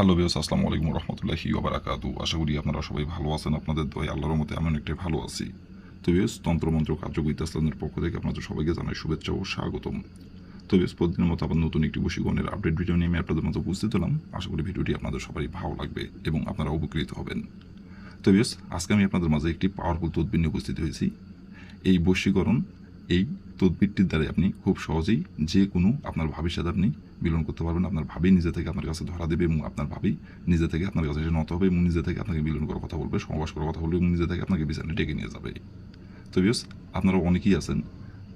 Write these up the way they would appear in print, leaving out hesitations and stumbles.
Hello viewers, আসসালামু আলাইকুম রহমতুল্লাহি ওয়া বারাকাতু। আশা করি আপনারা সবাই ভালো আছেন। আপনাদের দোয়ায় আল্লাহর রহমতে আমি অনেকটাই ভালো আছি। তো ভিউয়ার্স, তন্ত্রমন্ত্র কার্যকরিতা ইসলামের পক্ষ থেকে আপনাদের সবাইকে জানাই শুভেচ্ছা ও স্বাগতম। তো ভিউয়ার্স, প্রতিদিনের মতো আবার নতুন একটি বশীকরণের আপডেট ভিডিও নিয়ে আমি আপনাদের মতো উপস্থিত হলাম। আশা করি ভিডিওটি আপনাদের সবাই ভালো লাগবে এবং আপনারা উপকৃত হবেন। তো ভিউয়ার্স, আজকে আমি আপনাদের মাঝে একটি পাওয়ারফুল তদবির নিয়ে উপস্থিত হয়েছি। এই বশীকরণ, এই তদবিরটির দ্বারা আপনি খুব সহজেই যে কোনো আপনার ভাবির সাথে আপনি মিলন করতে পারবেন। আপনার ভাবি নিজে থেকে আপনার কাছে ধরা দেবে এবং আপনার ভাবি নিজে থেকে আপনার কাছে এসে নত হবে এবং নিজে থেকে আপনাকে মিলন করার কথা বলবে, সহবাস করার কথা বলবে এবং নিজে থেকে আপনাকে বিছানায় ডেকে নিয়ে যাবে। তো ভিউয়ার্স, আপনারা অনেকেই আছেন,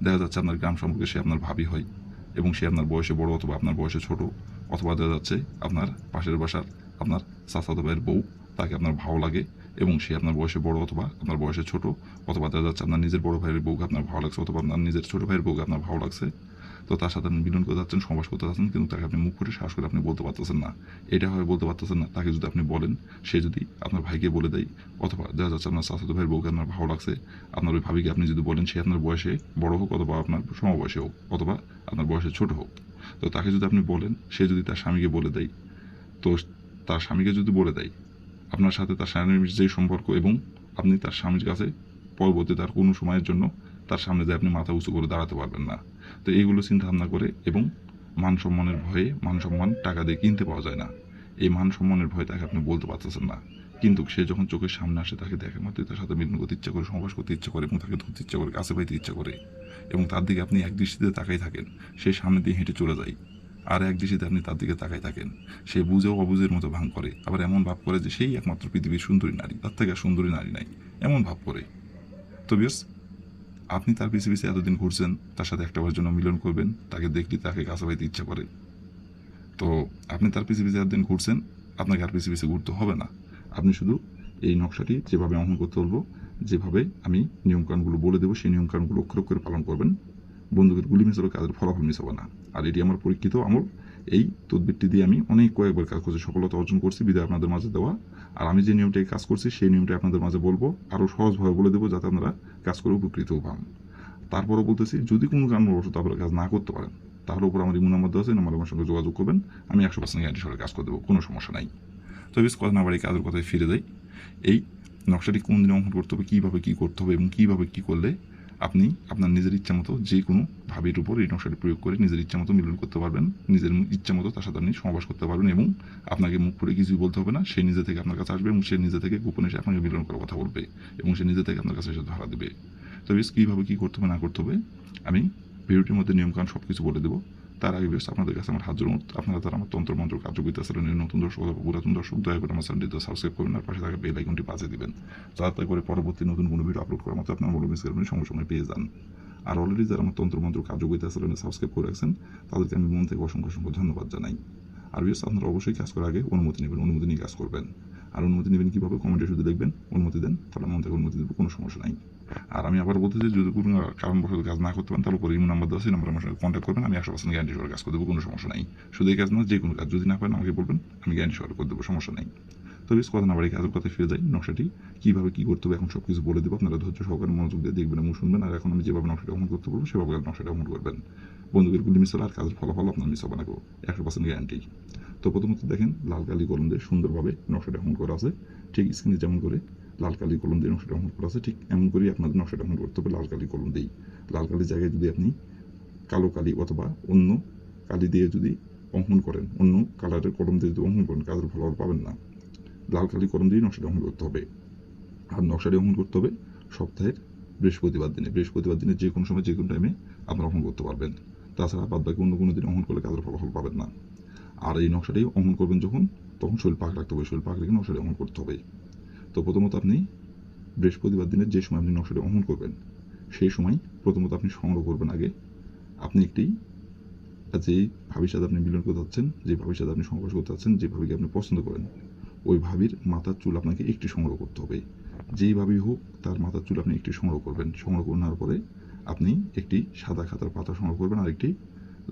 দেখা যাচ্ছে আপনার গ্রাম সম্পর্কে সে আপনার ভাবি হয় এবং সে আপনার বয়সে বড় অথবা আপনার বয়সে ছোট, অথবা দেখা যাচ্ছে আপনার পাশের বাসার আপনার চাচাতো ভাইয়ের বউ, তাকে আপনার ভালো লাগে এবং সে আপনার বয়সে বড় অথবা আপনার বয়সে ছোট, অথবা দেখা যাচ্ছে আপনার নিজের বড় ভাইয়ের বউকে আপনার ভালো লাগছে অথবা আপনার নিজের ছোট ভাইয়ের বউকে আপনার ভালো লাগছে। তো তার সাথে আপনি মিলন করতে যাচ্ছেন, সমাস করতে যাচ্ছেন, কিন্তু তাকে আপনি মুখ ফুটে সাহস করে আপনি বলতে পারতেছেন না। এটা হয় বলতে পারতেছেন না। তাকে যদি আপনি বলেন, সে যদি আপনার ভাইকে বলে দেয়, অথবা দেখা যাচ্ছে আপনার চাচাতো ভাইয়ের বউকে আপনার ভালো লাগছে, আপনার ওই ভাবিকে আপনি যদি বলেন, সে আপনার বয়সে বড় হোক অথবা আপনার সমবয়সে হোক অথবা আপনার বয়সে ছোট হোক, তো তাকে যদি আপনি বলেন, সে যদি তার স্বামীকে বলে দেয়, তো তার স্বামীকে যদি বলে দেয় আপনার সাথে তার স্বামীর যে সম্পর্ক, এবং আপনি তার স্বামীর কাছে পরবর্তী তার কোনো সময়ের জন্য তার সামনে যে আপনি মাথা উঁচু করে দাঁড়াতে পারবেন না। তো এইগুলো চিন্তা ভাবনা করে, এবং মান সম্মানের ভয়ে, মান সম্মান টাকা দিয়ে কিনতে পাওয়া যায় না, এই মান সম্মানের ভয়ে তাকে আপনি বলতে পারতেছেন না। কিন্তু সে যখন চোখের সামনে আসে, তাকে দেখে মাত্রই তার সাথে মিলন করতে ইচ্ছা করে, সমাবেশ করতে ইচ্ছা করে এবং তাকে ধরতে ইচ্ছা করে, কাছে পাইতে ইচ্ছা করে, এবং তার দিকে আপনি এক দৃষ্টিতে তাকাই থাকেন, সে সামনে দিয়ে হেঁটে চলে যায়। আর এক দৃষ্টিতে আপনি তার দিকে তাকাই থাকেন, সে বুঝেও অবুঝের মতো ভান করে, আবার এমন ভাব করে যে সেই একমাত্র পৃথিবীর সুন্দরী নারী, তার থেকে আর সুন্দরী নারী নাই, এমন ভাব করে। তো বিয়স, আপনি তার পিছিয়ে পিছিয়ে এতদিন ঘুরছেন, তার সাথে একটাবার জন্য মিলন করবেন, তাকে দেখলে তাকে কাছে পাইতে ইচ্ছা করে। তো আপনি তার পিছিয়ে পিছিয়ে এতদিন ঘুরছেন, আপনাকে আর পিছিয়ে পিছিয়ে ঘুরতে হবে না। আপনি শুধু এই নকশাটি যেভাবে অঙ্কন করতে বলবো, যেভাবে আমি নিয়মকানুনগুলো বলে দেবো, সেই নিয়মকানুনগুলো অক্ষর অক্ষরে পালন করবেন। বন্দুকের গুলি মিস হবে, কাজের ফলাফল মিস হবে না। আর এটি আমার পরীক্ষিত আমল। এই তদবিরটি দিয়ে আমি অনেক কয়েকবার কাজ করছি, সফলতা অর্জন করছি, বিদায় আপনাদের মাঝে দেওয়া। আর আমি যে নিয়মটাই কাজ করছি, সেই নিয়মটাই আপনাদের মাঝে বলবো, আরও সহজভাবে বলে দেবো, যাতে আপনারা কাজ করে উপকৃত পান। তারপরও বলতেছি, যদি কোনো কারণবশত আপনারা কাজ না করতে পারেন, তাহলে উপর আমার ইমো নাম্বার দেওয়া আছে, আমার সঙ্গে যোগাযোগ করবেন। আমি 100% গ্যারান্টি সহকারে কাজ করে দেবো, কোনো সমস্যা নাই। তো বেশ, কথা না বাড়ি কাজের কথায় ফিরে যাই। এই নকশাটি কোন দিনে অঙ্কন করতে হবে, কীভাবে কী করতে হবে এবং কীভাবে কী করলে আপনি আপনার নিজের ইচ্ছা মতো যে কোনো ভাবের উপর এই নকশাটি প্রয়োগ করে নিজের ইচ্ছা মতো মিলন করতে পারবেন, নিজের ইচ্ছা মতো তার সাথে আপনি সমাবাস করতে পারবেন, এবং আপনাকে মুখ করে কিছুই বলতে হবে না। সে নিজে থেকে আপনার কাছে আসবে এবং সে নিজে থেকে গোপনে এসে আপনাকে মিলন করার কথা বলবে এবং সে নিজে থেকে আপনার কাছে এসে ধরা দেবে। তো বেশ, কীভাবে কী করতে হবে না করতে হবে আমি ভিডিওটির মধ্যে নিয়মকানুন সব কিছু বলে দেবো। তার আগে বেশ আপনাদের কাছে আমার হাত জোড়, আপনারা তারা আমার তন্ত্রমন্ত্র কার্যকরিতা চ্যানেলের নতুন দর্শক অথবা পুরাতন দর্শক, দয়া করে আমার চ্যানেলটি সাবস্ক্রাইব করবেন আর পাশে থাকা বেল আইকনটি বাজিয়ে দিবেন, যাতে করে পরবর্তী নতুন কোনো ভিডিও আপলোড করার মতো আপনার মিস করবেন, সঙ্গে সঙ্গে পেয়ে যান। আর অলরেডি যারা আমার তন্ত্রমন্ত্র কার্যকরিতা চ্যানেলে সাবস্ক্রাইব করে রাখছেন, তাদেরকে আমি মন থেকে অসংখ্য অসংখ্য ধন্যবাদ জানাই। আর বেশ, আপনারা অবশ্যই কাজ করার আগে অনুমতি নেবেন, অনুমতি নিয়ে কাজ করবেন। আর অনুমতি নেবেন কীভাবে, কমেন্টে শুধু দেখবেন, অনুমতি দেন, তাহলে মন থেকে অনুমতি দেবো, কোনো সমস্যা নাই। আর আমি আবার বলতে চাই, যদি কোনো কারণবশত কাজ না করতে পারেন, তাহলে উপরে ইমো নাম্বার দেওয়া আছে, নাম্বার আমার সঙ্গে কন্ট্যাক্ট করবেন। আমি 100% গ্যারান্টি সহকারে কাজ করে দেবো, কোনো সমস্যা নাই। শুধু এই কাজ না, যে কোনো কাজ যদি না পারেন আমাকে বলবেন, আমি গ্যারান্টি সহকারে করে দেবো, সমস্যা নেই। তো বেশ, কথা না বাড়ি কাজের কথায় ফিরে যাই। নকশাটি কীভাবে কী করতে হবে এখন সব কিছু বলে দেবো, আপনারা ধৈর্য সহকারে মনোযোগ দিয়ে দেখবেন এবং শুনবেন। আর এখন আমি যেভাবে নকশাটা অঙ্কন করতে বলবো, সেভাবে নকশাটা অঙ্কন করবেন। বন্দুকের গুলি মিস হলে আর কাজের ফলাফল আপনার মিস হবে না, 100% গ্যারান্টি। তো প্রথমত দেখেন, লাল কালি কলম দিয়ে সুন্দরভাবে নকশাটা অঙ্কন করা আছে। ঠিক স্ক্রিনে যেমন করে লাল কালি কলম দিয়ে নকশাটা অঙ্কন করা আছে, ঠিক এমন করেই আপনাদের নকশাটা অঙ্কন করতে হবে লাল কালি কলম দিয়েই। লাল কালির জায়গায় যদি আপনি কালো কালি অথবা অন্য কালি দিয়ে যদি অঙ্কন করেন, অন্য কালারের কলম দিয়ে যদি অঙ্কন করেন, কাজের ফলাফল পাবেন না। লাল কালি কলম দিয়ে নকশাটা অঙ্কন করতে হবে। আর নকশাটা অঙ্কন করতে হবে সপ্তাহের বৃহস্পতিবার দিনে। বৃহস্পতিবার দিনে যে কোনো সময়, যে কোনো টাইমে আপনারা অঙ্কন করতে পারবেন। তাছাড়া বাদ বাকি অন্য কোনো দিন অঙ্কন করলে কাজের ফলাফল পাবেন না। আর এই নকশাটাই অঙ্কন করবেন যখন, তখন শরীর পাক রাখতে হবে, শরীর পাক রেখে নকশাটা অঙ্কন করতে হবে। তো প্রথমত আপনি বৃহস্পতিবার দিনের যে সময় আপনি নকশাটা অঙ্কন করবেন, সেই সময় প্রথমত আপনি সংগ্রহ করবেন আগে আপনি একটি, যেই ভাবির সাথে আপনি মিলন করতে যাচ্ছেন, যে ভাবির সাথে আপনি সহবাস করতে যাচ্ছেন, যে ভাবিকে আপনি পছন্দ করেন, ওই ভাবির মাথার চুল আপনাকে একটি সংগ্রহ করতে হবে। যেই ভাবি হোক, তার মাথার চুল আপনি একটি সংগ্রহ করবেন। সংগ্রহ করে নেওয়ার পরে আপনি একটি সাদা খাতার পাতা সংগ্রহ করবেন আর একটি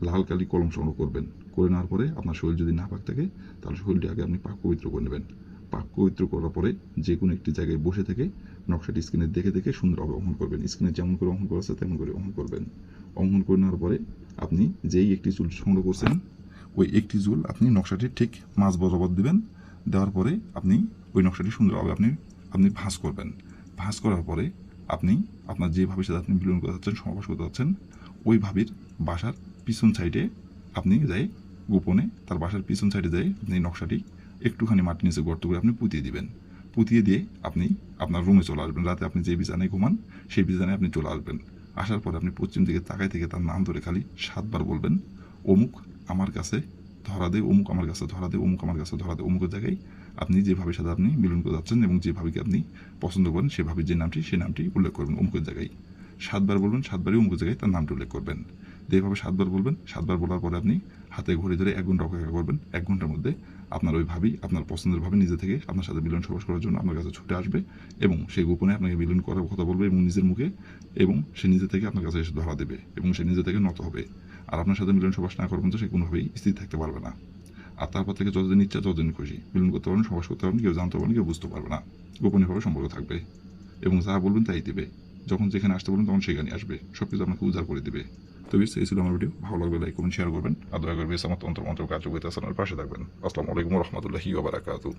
লাল কালি কলম সংগ্রহ করবেন। করে নেওয়ার পরে আপনার শরীর যদি না পাক থাকে, তাহলে শরীরটি আগে আপনি পাক পবিত্র করে নেবেন। পাক পবিত্র করার পরে যে কোনো একটি জায়গায় বসে থেকে নকশাটি স্ক্রিনে দেখে দেখে সুন্দরভাবে অঙ্কন করবেন। স্ক্রিনে যেমন করে অঙ্কন করা আছে তেমন করে অঙ্কন করবেন। অঙ্কন করে নেওয়ার পরে আপনি যেই একটি চুল সংগ্রহ করছেন, ওই একটি জুল আপনি নকশাটি ঠিক মাঝ বরাবর দিবেন। দেওয়ার পরে আপনি ওই নকশাটি সুন্দরভাবে আপনি ভাঁজ করবেন। ভাঁজ করার পরে আপনি আপনার যে ভাবির সাথে আপনি মিলন করতে যাচ্ছেন, সমাবেশ করতে যাচ্ছেন, ওই ভাবির বাসার পিছন সাইডে আপনি যাই গোপনে তার বাসার পিছন সাইডে যাই আপনি নকশাটি একটুখানি মাটির নিচে গর্ত করে আপনি পুঁতিয়ে দিবেন। পুঁতিয়ে দিয়ে আপনি আপনার রুমে চলে আসবেন। রাতে আপনি যে বিছানায় ঘুমান সেই বিছানায় আপনি চলে আসবেন। আসার পরে আপনি পশ্চিম দিকে তাকায় থেকে তার নাম ধরে খালি 7 বার বলবেন, অমুক আমার কাছে ধরা দে, অমুক আমার কাছে ধরা দে, অমুক আমার কাছে ধরা দে। অমুকের জায়গায় আপনি যে ভাবির সাথে আপনি মিলন করতে যাচ্ছেন এবং যে ভাবিকে আপনি পছন্দ করেন সে ভাবির যে নামটি সেই নামটি উল্লেখ করবেন অমুকের জায়গায়। 7 বার বলবেন, 7 বারই অমুকের জায়গায় তার নামটি উল্লেখ করবেন। যেভাবে 7 বার বলবেন, 7 বার বলার পরে আপনি হাতে ঘড়ি ধরে 1 ঘন্টা অপেক্ষা করবেন। 1 ঘন্টার মধ্যে আপনার ওই ভাবি, আপনার পছন্দের ভাবি নিজে থেকে আপনার সাথে মিলন সবাস করার জন্য আপনার কাছে ছুটে আসবে এবং সেই গোপনে আপনাকে মিলন করার কথা বলবে এবং নিজের মুখে, এবং সে নিজে থেকে আপনার কাছে এসে ধরা দেবে এবং সে নিজে থেকে নত হবে। আর আপনার সাথে মিলন সবাস না করবেন তো সে কোনোভাবেই স্থির থাকতে পারবে না। আর তারপর থেকে যতদিন ইচ্ছা ততদিন খুশি মিলন করতে পারবেন, সবাস করতে পারবেন, কেউ জানতে পারবেন, কেউ বুঝতে পারবে না। গোপনীয়ভাবে সম্পর্ক থাকবে এবং যা বলবেন তাই দিবে। যখন যেখানে আসতে বলবেন তখন সেখানে আসবে, সব কিছু আপনাকে উজাড় করে দিবে। তো বেশ, এই ছিল আমার ভিডিও। ভালো লাগলে লাইক করবেন, শেয়ার করবেন, আর দয়া করে বেশ আমার তন্ত্র মন্ত্র কার্যকরিতা আমার পাশে থাকবেন। আসসালামু আলাইকুম রহমতুল্লাহি ওয়া বারাকাতুহু।